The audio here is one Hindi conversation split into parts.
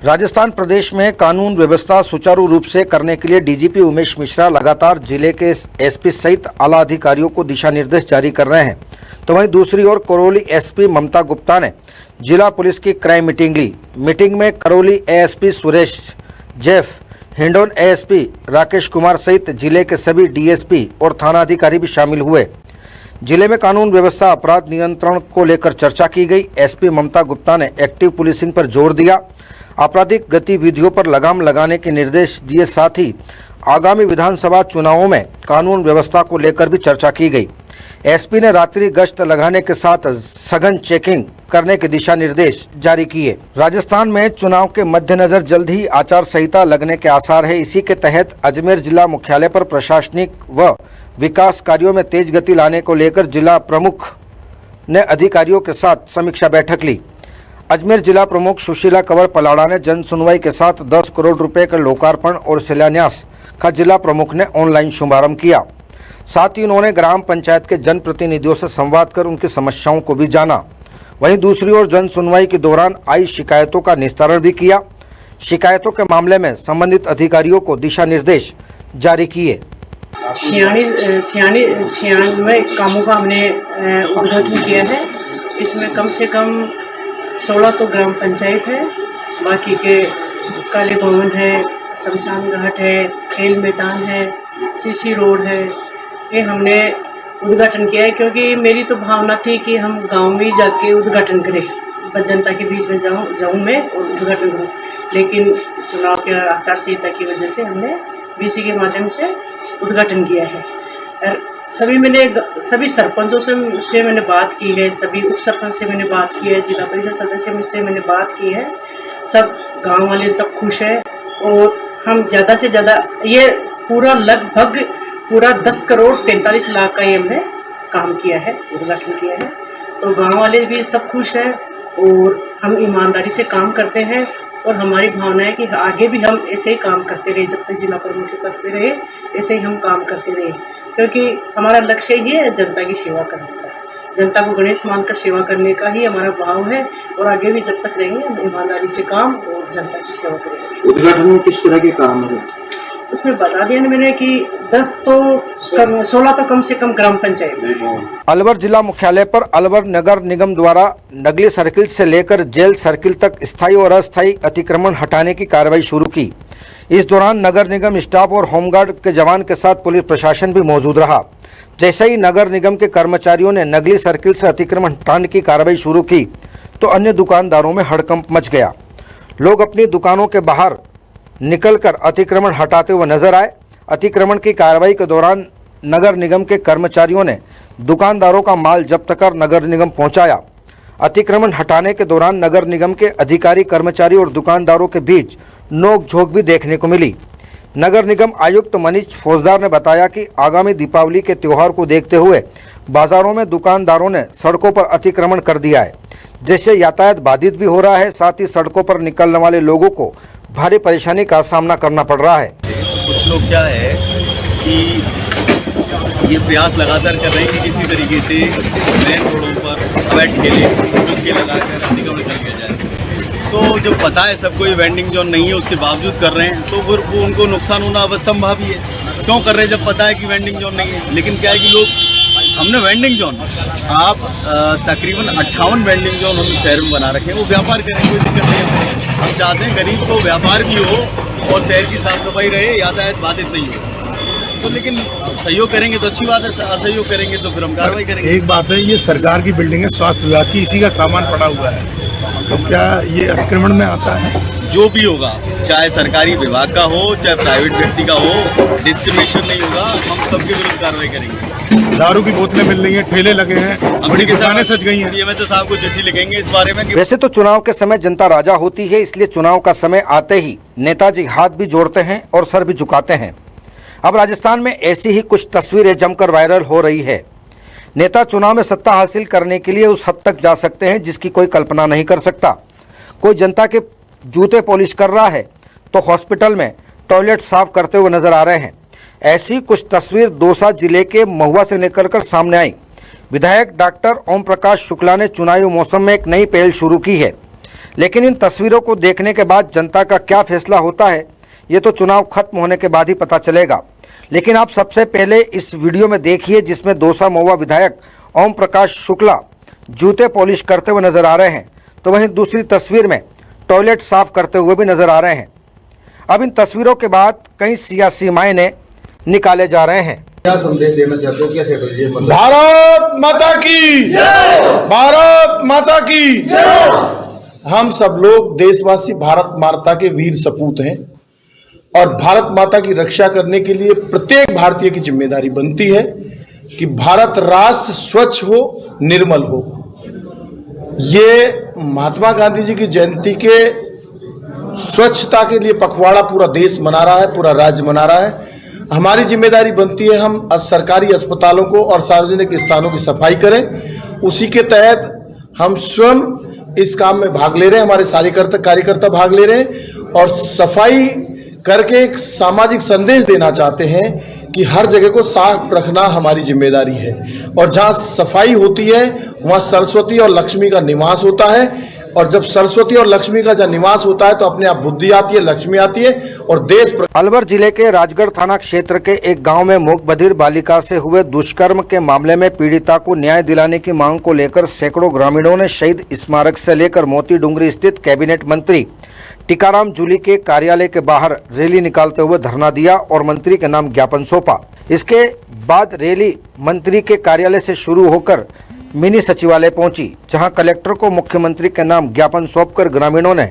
राजस्थान प्रदेश में कानून व्यवस्था सुचारू रूप से करने के लिए डीजीपी उमेश मिश्रा लगातार जिले के एसपी सहित आला अधिकारियों को दिशा निर्देश जारी कर रहे हैं। तो वहीं दूसरी ओर करौली एसपी ममता गुप्ता ने जिला पुलिस की क्राइम मीटिंग ली। मीटिंग में Karauli ASP Suresh Jeff, Hindaun ASP Rakesh Kumar सहित जिले के सभी डीएसपी और थाना अधिकारी भी शामिल हुए। जिले में कानून व्यवस्था अपराध नियंत्रण को लेकर चर्चा की गई। एसपी ममता गुप्ता ने एक्टिव पुलिसिंग पर जोर दिया, आपराधिक गतिविधियों पर लगाम लगाने के निर्देश दिए। साथ ही आगामी विधानसभा चुनावों में कानून व्यवस्था को लेकर भी चर्चा की गई। एसपी ने रात्रि गश्त लगाने के साथ सघन चेकिंग करने के दिशा निर्देश जारी किए। राजस्थान में चुनाव के मद्देनजर जल्द ही आचार संहिता लगने के आसार है। इसी के तहत अजमेर जिला मुख्यालय पर प्रशासनिक व विकास कार्यों में तेज गति लाने को लेकर जिला प्रमुख ने अधिकारियों के साथ समीक्षा बैठक ली। अजमेर जिला प्रमुख सुशीला कंवर पलाड़ा ने जन सुनवाई के साथ 10 करोड़ रुपए का लोकार्पण और शिलान्यास का जिला प्रमुख ने ऑनलाइन शुभारंभ किया। साथ ही उन्होंने ग्राम पंचायत के जनप्रतिनिधियों से संवाद कर उनकी समस्याओं को भी जाना। वहीं दूसरी ओर जन सुनवाई के दौरान आई शिकायतों का निस्तारण भी किया। शिकायतों के मामले में संबंधित अधिकारियों को दिशा निर्देश जारी किए। 96 कामों का हमने उद्घाटन किया है। इसमें कम से कम 16 तो ग्राम पंचायत है, बाकी के काले भवन है, शमशान घाट है, खेल मैदान है, सीसी रोड है, ये हमने उद्घाटन किया है। क्योंकि मेरी तो भावना थी कि हम गांव में ही जाके उद्घाटन करें, जनता के बीच में जाऊं मैं और उद्घाटन करूं। लेकिन चुनाव के आचार संहिता की वजह से हमने बीसी के माध्यम से उद्घाटन किया है। और सभी सरपंचों से मैंने बात की है, सभी उप सरपंच से मैंने बात की है, जिला परिषद सदस्य से मैंने बात की है। सब गांव वाले सब खुश है और हम ज़्यादा से ज़्यादा ये लगभग पूरा 10 करोड़ 45 लाख का ये हमने काम किया है, उद्घाटन किया है। तो गांव वाले भी सब खुश है और हम ईमानदारी से काम करते हैं और हमारी भावना है कि आगे भी हम ऐसे ही काम करते रहे, जब तक जिला प्रमुख करते रहे ऐसे ही हम काम करते रहे। क्योंकि हमारा लक्ष्य ये है जनता की सेवा करने का, जनता को गणेश मानकर सेवा करने का ही हमारा भाव है। और आगे भी जब तक रहेंगे हम ईमानदारी से काम और जनता की सेवा करेंगे। उद्घाटन में किस तरह के काम है? उसमें बता दिया मैंने कि 16 तो कम से कम ग्राम पंचायत। अलवर जिला मुख्यालय पर अलवर नगर निगम द्वारा नगली सर्किल से लेकर जेल सर्किल तक स्थायी और अस्थायी अतिक्रमण हटाने की कार्रवाई शुरू की। इस दौरान नगर निगम स्टाफ और होमगार्ड के जवान के साथ पुलिस प्रशासन भी मौजूद रहा। जैसे ही नगर निगम के कर्मचारियों ने नगली सर्किल से अतिक्रमण हटाने की कार्रवाई शुरू की तो अन्य दुकानदारों में हड़कंप मच गया। लोग अपनी दुकानों के बाहर निकलकर अतिक्रमण हटाते हुए नजर आए। अतिक्रमण की कार्रवाई के दौरान नगर निगम के कर्मचारियों ने दुकानदारों का माल जब्त कर नगर निगम पहुंचाया। अतिक्रमण हटाने के दौरान नगर निगम के अधिकारी, कर्मचारी और दुकानदारों के बीच नोक-झोंक भी देखने को मिली। नगर निगम आयुक्त मनीष फौजदार ने बताया कि आगामी दीपावली के त्यौहार को देखते हुए बाजारों में दुकानदारों ने सड़कों पर अतिक्रमण कर दिया है, जिससे यातायात बाधित भी हो रहा है। साथ ही सड़कों पर निकलने वाले लोगों को भारी परेशानी का सामना करना पड़ रहा है। कुछ लोग क्या है कि ये प्रयास लगातार कर रहे हैं कि किसी तरीके से मेन रोडों पर अवैध ठेले लगाकर अतिक्रमण कर दिया जाए। तो जब पता है सबको ये वेंडिंग जोन नहीं है, उसके बावजूद कर रहे हैं तो फिर वो उनको नुकसान होना अवश्यंभावी है। क्यों कर रहे हैं जब पता है कि वेंडिंग जोन नहीं है? लेकिन क्या है कि लोग हमने वेंडिंग जोन आप तकरीबन 58 वेंडिंग जोन हम शहर में बना रखे हैं, वो व्यापार करें, कोई दिक्कत नहीं है। हम चाहते हैं गरीब को व्यापार भी हो और शहर की साफ सफाई रहे, यातायात बाधित नहीं हो। तो लेकिन सहयोग करेंगे तो अच्छी बात है, असहयोग करेंगे तो फिर हम कार्रवाई करेंगे। एक बात है, ये सरकार की बिल्डिंग है, स्वास्थ्य विभाग की, इसी का सामान पड़ा हुआ है, तो क्या ये अतिक्रमण में आता है? जो भी होगा, चाहे सरकारी विभाग का हो चाहे प्राइवेट व्यक्ति का हो, डिस्क्रिमिनेशन नहीं होगा। हम सबके विरुद्ध कार्रवाई करेंगे। दारू की बोतलें मिल रही हैं, ठेले लगे हैं, बड़ी दुकानें सज गई हैं। सीएम तो साहब को चिट्ठी लिखेंगे इस बारे में। वैसे तो चुनाव के समय जनता राजा होती है, इसलिए चुनाव का समय आते ही नेताजी हाथ भी जोड़ते हैं और सर भी झुकाते हैं। अब राजस्थान में ऐसी ही कुछ तस्वीरें जमकर वायरल हो रही है। नेता चुनाव में सत्ता हासिल करने के लिए उस हद तक जा सकते हैं जिसकी कोई कल्पना नहीं कर सकता। कोई जनता के जूते पॉलिश कर रहा है तो हॉस्पिटल में टॉयलेट साफ करते हुए नजर आ रहे हैं। ऐसी कुछ तस्वीर दौसा जिले के महुआ से निकलकर सामने आई। विधायक डॉक्टर ओम प्रकाश शुक्ला ने चुनावी मौसम में एक नई पहल शुरू की है। लेकिन इन तस्वीरों को देखने के बाद जनता का क्या फैसला होता है ये तो चुनाव खत्म होने के बाद ही पता चलेगा। लेकिन आप सबसे पहले इस वीडियो में देखिए जिसमें दौसा महुआ विधायक ओम प्रकाश शुक्ला जूते पॉलिश करते हुए नजर आ रहे हैं, तो वहीं दूसरी तस्वीर में टॉयलेट साफ करते हुए भी नजर आ रहे हैं। अब इन तस्वीरों के बाद कई सियासी मायने निकाले जा रहे हैं। क्या संदेश देना चाहते हो, क्या ये मतलब? भारत माता की जय, भारत माता की जय। हम सब लोग देशवासी भारत माता के वीर सपूत हैं और भारत माता की रक्षा करने के लिए प्रत्येक भारतीय की जिम्मेदारी बनती है कि भारत राष्ट्र स्वच्छ हो, निर्मल हो। ये महात्मा गांधी जी की जयंती के स्वच्छता के लिए पखवाड़ा पूरा देश मना रहा है, पूरा राज्य मना रहा है। हमारी जिम्मेदारी बनती है हम सरकारी अस्पतालों को और सार्वजनिक स्थानों की सफाई करें। उसी के तहत हम स्वयं इस काम में भाग ले रहे हैं, हमारे सारे कार्यकर्ता भाग ले रहे हैं और सफाई करके एक सामाजिक संदेश देना चाहते हैं कि हर जगह को साफ रखना हमारी जिम्मेदारी है और जहाँ सफाई होती है वहाँ सरस्वती और लक्ष्मी का निवास होता है और जब सरस्वती और लक्ष्मी का जब निवास होता है तो अपने आप बुद्धि आती है, लक्ष्मी आती है और देश। अलवर जिले के राजगढ़ थाना क्षेत्र के एक गांव में मूक बधिर बालिका से हुए दुष्कर्म के मामले में पीड़िता को न्याय दिलाने की मांग को लेकर सैकड़ों ग्रामीणों ने शहीद स्मारक से लेकर मोती डूंगरी स्थित कैबिनेट मंत्री टीकाराम जूली के कार्यालय के बाहर रैली निकालते हुए धरना दिया और मंत्री के नाम ज्ञापन सौंपा। इसके बाद रैली मंत्री के कार्यालय से शुरू होकर मिनी सचिवालय पहुंची, जहां कलेक्टर को मुख्यमंत्री के नाम ज्ञापन सौंपकर ग्रामीणों ने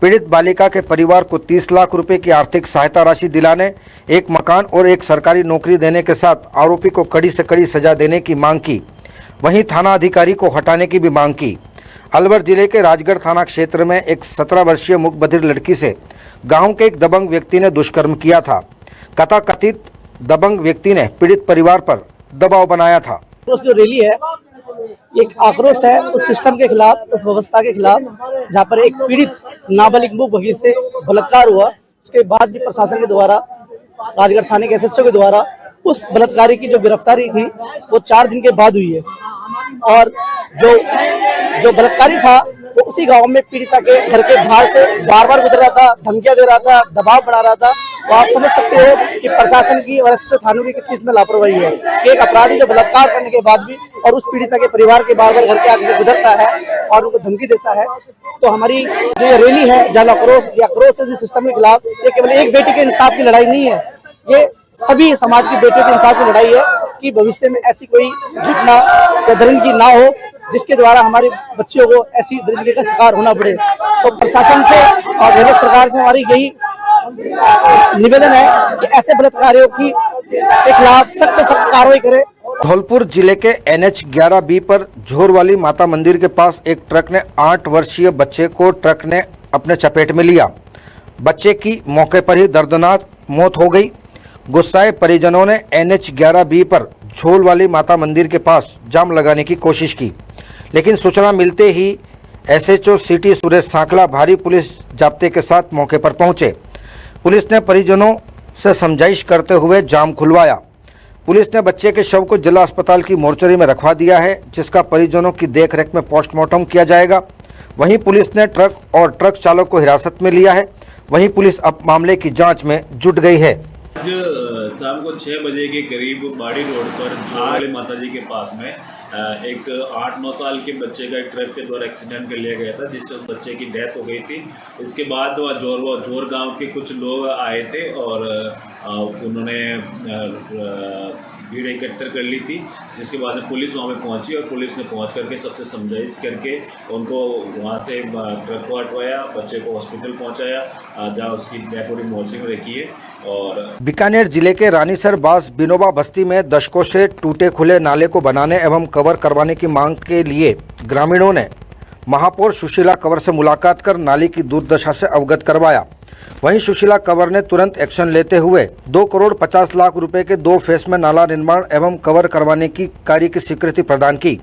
पीड़ित बालिका के परिवार को 30 लाख रुपए की आर्थिक सहायता राशि दिलाने, एक मकान और एक सरकारी नौकरी देने के साथ आरोपी को कड़ी से कड़ी सजा देने की मांग की। वहीं थाना अधिकारी को हटाने की भी मांग की। अलवर जिले के राजगढ़ थाना क्षेत्र में एक 17 वर्षीय मूक बधिर लड़की से गांव के एक दबंग व्यक्ति ने दुष्कर्म किया था। कथित दबंग व्यक्ति ने पीड़ित परिवार पर दबाव बनाया था। जो रैली है एक आक्रोश है उस सिस्टम के खिलाफ, उस व्यवस्था के खिलाफ जहाँ पर एक पीड़ित नाबालिग मूक बधिर से बलात्कार हुआ। उसके बाद भी प्रशासन के द्वारा, राजगढ़ थाने के एसएचओ के द्वारा उस बलात्कारी की जो गिरफ्तारी थी वो 4 दिन के बाद हुई है और जो बलात्कारी था वो उसी गांव में पीड़िता के घर के बाहर से बार गुजर रहा था, धमकियां दे रहा था, दबाव बना रहा था। तो आप समझ सकते हो कि प्रशासन की और एसएचओ थानों की कितनी इसमें लापरवाही है कि एक अपराधी जो बलात्कार करने के बाद भी और उस पीड़िता के परिवार के बार घर के आगे से गुजरता है और उनको धमकी देता है। तो हमारी जो ये रैली है जन आक्रोश है सिस्टम के खिलाफ, ये केवल एक बेटी के इंसाफ की लड़ाई नहीं है, ये सभी समाज की बेटियों के इंसाफ की लड़ाई है कि भविष्य में ऐसी कोई घटना या दरिंदगी ना हो जिसके द्वारा हमारे बच्चों को ऐसी दरिंदगी का शिकार होना पड़े। तो प्रशासन से और भारत सरकार से हमारी यही निवेदन है कि ऐसे बलात्कारियों के खिलाफ सख्त से सख्त कार्रवाई करे। धौलपुर जिले के NH 11B पर झोरवाली माता मंदिर के पास एक ट्रक ने 8 वर्षीय बच्चे को ट्रक ने अपने चपेट में लिया। बच्चे की मौके पर ही दर्दनाक मौत हो गई। गुस्साए परिजनों ने NH 11B पर झोलवाली माता मंदिर के पास जाम लगाने की कोशिश की, लेकिन सूचना मिलते ही SHO सिटी सुरेश सांकला भारी पुलिस जाब्ते के साथ मौके पर पहुंचे। पुलिस ने परिजनों से समझाइश करते हुए जाम खुलवाया। पुलिस ने बच्चे के शव को जिला अस्पताल की मोर्चरी में रखवा दिया है, जिसका परिजनों की देखरेख में पोस्टमार्टम किया जाएगा। वहीं पुलिस ने ट्रक और ट्रक चालक को हिरासत में लिया है। वहीं पुलिस अब मामले की जांच में जुट गई है। आज शाम को 6 बजे के करीब बाड़ी रोड पर झोरवाली माता जी के पास में एक 8-9 साल के बच्चे का एक ट्रक के द्वारा एक्सीडेंट कर लिया गया था, जिससे उस बच्चे की डेथ हो गई थी। इसके बाद वह झोर गांव के कुछ लोग आए थे और उन्होंने भीड़ एकत्र कर ली थी, जिसके बाद में पुलिस वहाँ पे पहुँची और पुलिस ने पहुँच करके सबसे समझाइश करके उनको वहाँ से ट्रक को हटवाया, बच्चे को हॉस्पिटल पहुँचाया, जहाँ उसकी डेथ बॉडी मोर्चरी में रखी है। और बीकानेर जिले के रानीसर बास बिनोबा बस्ती में दशकों से टूटे खुले नाले को बनाने एवं कवर करवाने की मांग के लिए ग्रामीणों ने महापौर सुशीला कंवर से मुलाकात कर नाली की दुर्दशा से अवगत करवाया। वहीं सुशीला कंवर ने तुरंत एक्शन लेते हुए 2 करोड़ 50 लाख रुपए के 2 फेस में नाला निर्माण एवं कवर करवाने की कार्य की स्वीकृति प्रदान की।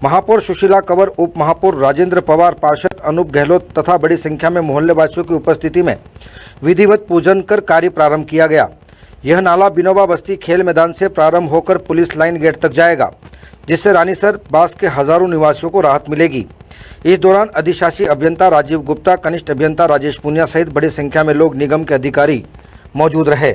महापौर सुशीला कंवर, उप महापौर राजेंद्र पवार, पार्षद अनूप गहलोत तथा बड़ी संख्या में मोहल्लेवासियों की उपस्थिति में विधिवत पूजन कर कार्य प्रारंभ किया गया। यह नाला बिनोबा बस्ती खेल मैदान से प्रारंभ होकर पुलिस लाइन गेट तक जाएगा, जिससे रानीसर बास के हजारों निवासियों को राहत मिलेगी। इस दौरान अधिशासी अभियंता राजीव गुप्ता, कनिष्ठ अभियंता राजेश पुनिया सहित बड़ी संख्या में लोग निगम के अधिकारी मौजूद रहे।